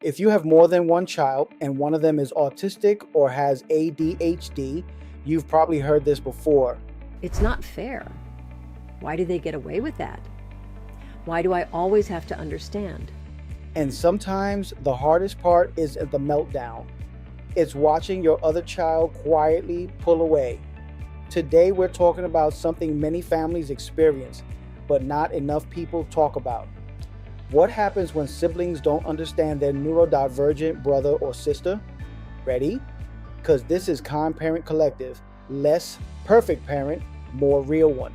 If you have more than one child and one of them is autistic or has ADHD, you've probably heard this before. It's not fair. Why do they get away with that? Why do I always have to understand? And sometimes the hardest part is the meltdown. It's watching your other child quietly pull away. Today we're talking about something many families experience, but not enough people talk about. What happens when siblings don't understand their neurodivergent brother or sister? Ready? Because this is Kind Parent Collective, less perfect parent, more real one.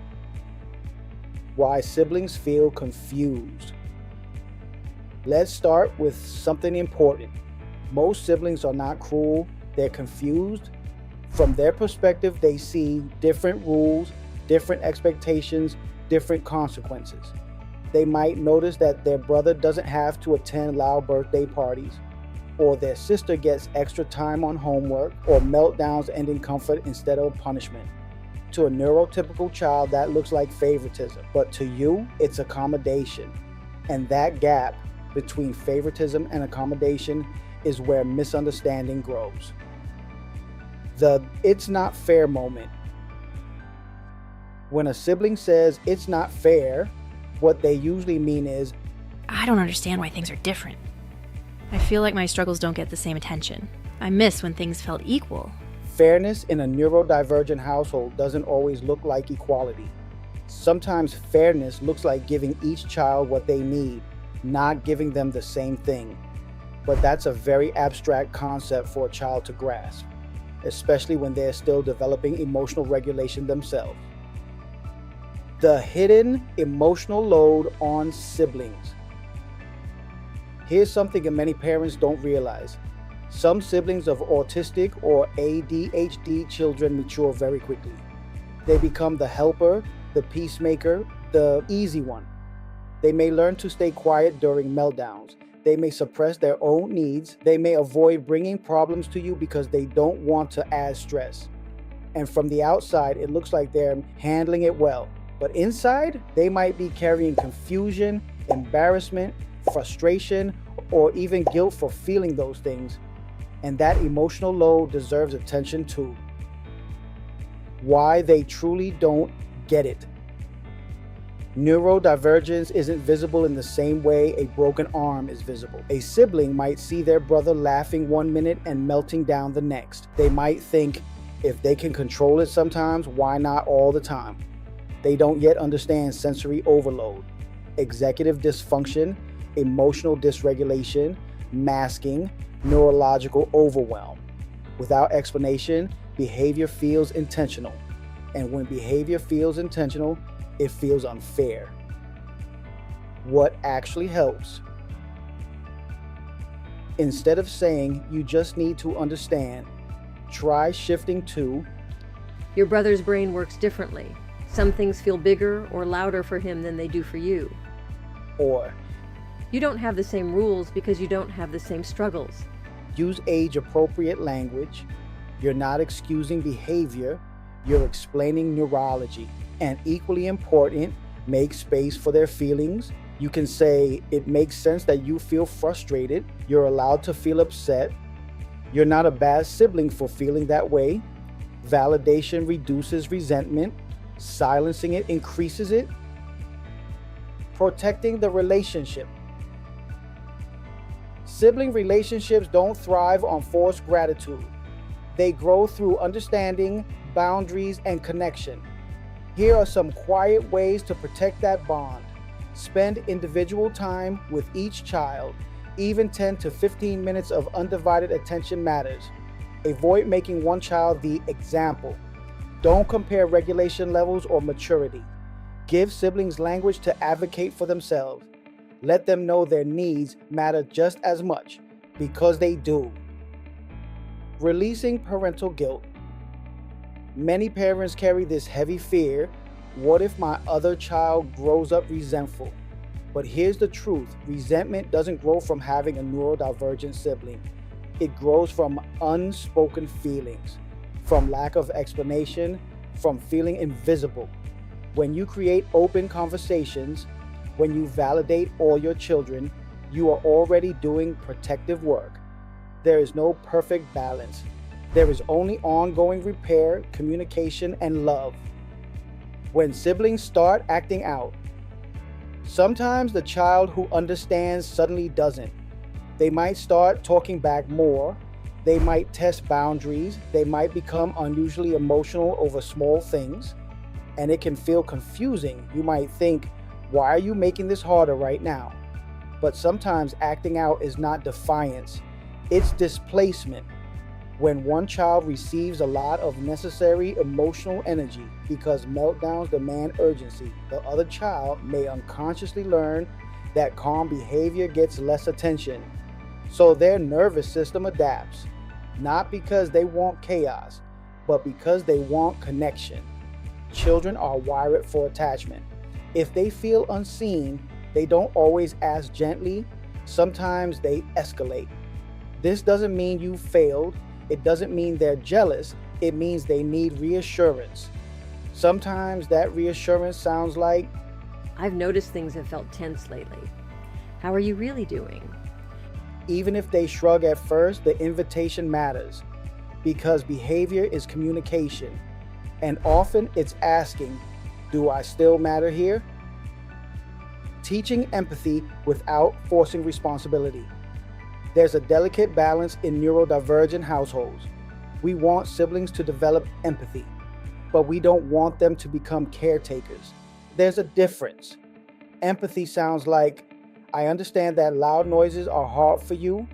Why siblings feel confused. Let's start with something important. Most siblings are not cruel, they're confused. From their perspective, they see different rules, different expectations, different consequences. They might notice that their brother doesn't have to attend loud birthday parties, or their sister gets extra time on homework, or meltdowns end in comfort instead of punishment. To a neurotypical child, that looks like favoritism, but to you, it's accommodation. And that gap between favoritism and accommodation is where misunderstanding grows. The "it's not fair" moment. When a sibling says it's not fair, what they usually mean is, I don't understand why things are different. I feel like my struggles don't get the same attention. I miss when things felt equal. fairness in a neurodivergent household doesn't always look like equality. Sometimes fairness looks like giving each child what they need, not giving them the same thing. But that's a very abstract concept for a child to grasp, especially when they're still developing emotional regulation themselves. The hidden emotional load on siblings. Here's something that many parents don't realize. Some siblings of autistic or ADHD children mature very quickly. They become the helper, the peacemaker, the easy one. They may learn to stay quiet during meltdowns. They may suppress their own needs. They may avoid bringing problems to you because they don't want to add stress. And from the outside, it looks like they're handling it well. But inside, they might be carrying confusion, embarrassment, frustration, or even guilt for feeling those things. And that emotional load deserves attention too. Why they truly don't get it. Neurodivergence isn't visible in the same way a broken arm is visible. A sibling might see their brother laughing one minute and melting down the next. They might think, if they can control it sometimes, why not all the time? They don't yet understand sensory overload, executive dysfunction, emotional dysregulation, masking, neurological overwhelm. Without explanation, behavior feels intentional. And when behavior feels intentional, it feels unfair. What actually helps? Instead of saying, you just need to understand, try shifting to, Your brother's brain works differently. Some things feel bigger or louder for him than they do for you. or You don't have the same rules because you don't have the same struggles. use age-appropriate language. You're not excusing behavior, you're explaining neurology. And equally important, make space for their feelings. You can say, it makes sense that you feel frustrated. You're allowed to feel upset. You're not a bad sibling for feeling that way. Validation reduces resentment. Silencing it increases it. Protecting the relationship. Sibling relationships don't thrive on forced gratitude. They grow through understanding, boundaries, and connection. Here are some quiet ways to protect that bond. Spend individual time with each child. Even 10 to 15 minutes of undivided attention matters. Avoid making one child the example. Don't compare regulation levels or maturity. Give siblings language to advocate for themselves. Let them know their needs matter just as much, because they do. Releasing parental guilt. Many parents carry this heavy fear, what if my other child grows up resentful? But here's the truth, resentment doesn't grow from having a neurodivergent sibling. It grows from unspoken feelings, from lack of explanation, from feeling invisible. When you create open conversations, when you validate all your children, you are already doing protective work. There is no perfect balance. There is only ongoing repair, communication, and love. When siblings start acting out, sometimes the child who understands suddenly doesn't. They might start talking back more. They might test boundaries. They might become unusually emotional over small things. And it can feel confusing. You might think, why are you making this harder right now? But sometimes acting out is not defiance. It's displacement. When one child receives a lot of necessary emotional energy because meltdowns demand urgency, the other child may unconsciously learn that calm behavior gets less attention. So their nervous system adapts, not because they want chaos, but because they want connection. Children are wired for attachment. If they feel unseen, they don't always ask gently. Sometimes they escalate. This doesn't mean you failed. It doesn't mean they're jealous. It means they need reassurance. Sometimes that reassurance sounds like, I've noticed things have felt tense lately. How are you really doing? even if they shrug at first, the invitation matters because behavior is communication. And often it's asking, do I still matter here? Teaching empathy without forcing responsibility. There's a delicate balance in neurodivergent households. We want siblings to develop empathy, but we don't want them to become caretakers. There's a difference. Empathy sounds like, I understand that loud noises are hard for you.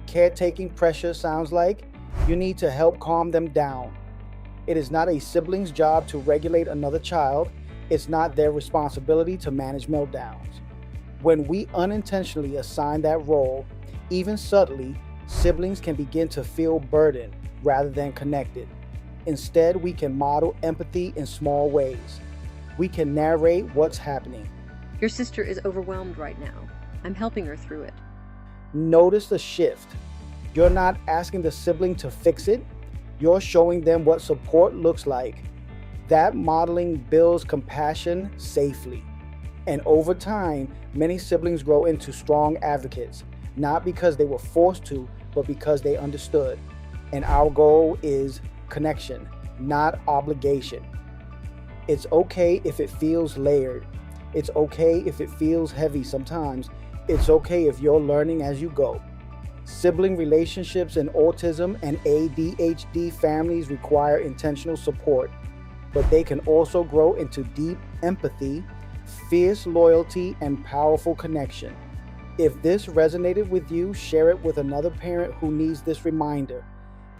Caretaking pressure sounds like, you need to help calm them down. It is not a sibling's job to regulate another child. It's not their responsibility to manage meltdowns. When we unintentionally assign that role, even subtly, siblings can begin to feel burdened rather than connected. Instead, we can model empathy in small ways. We can narrate what's happening. Your sister is overwhelmed right now. I'm helping her through it. Notice the shift. You're not asking the sibling to fix it. You're showing them what support looks like. That modeling builds compassion safely. And over time, many siblings grow into strong advocates, not because they were forced to, but because they understood. And our goal is connection, not obligation. It's okay if it feels layered. It's okay if it feels heavy sometimes. It's okay if you're learning as you go. Sibling relationships in autism and ADHD families require intentional support, but they can also grow into deep empathy, fierce loyalty, and powerful connection. If this resonated with you, share it with another parent who needs this reminder,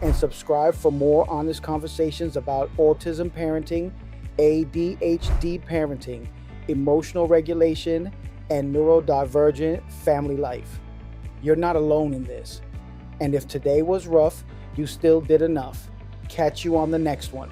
and subscribe for more honest conversations about autism parenting, ADHD parenting, emotional regulation, and neurodivergent family life. You're not alone in this. And if today was rough, you still did enough. Catch you on the next one.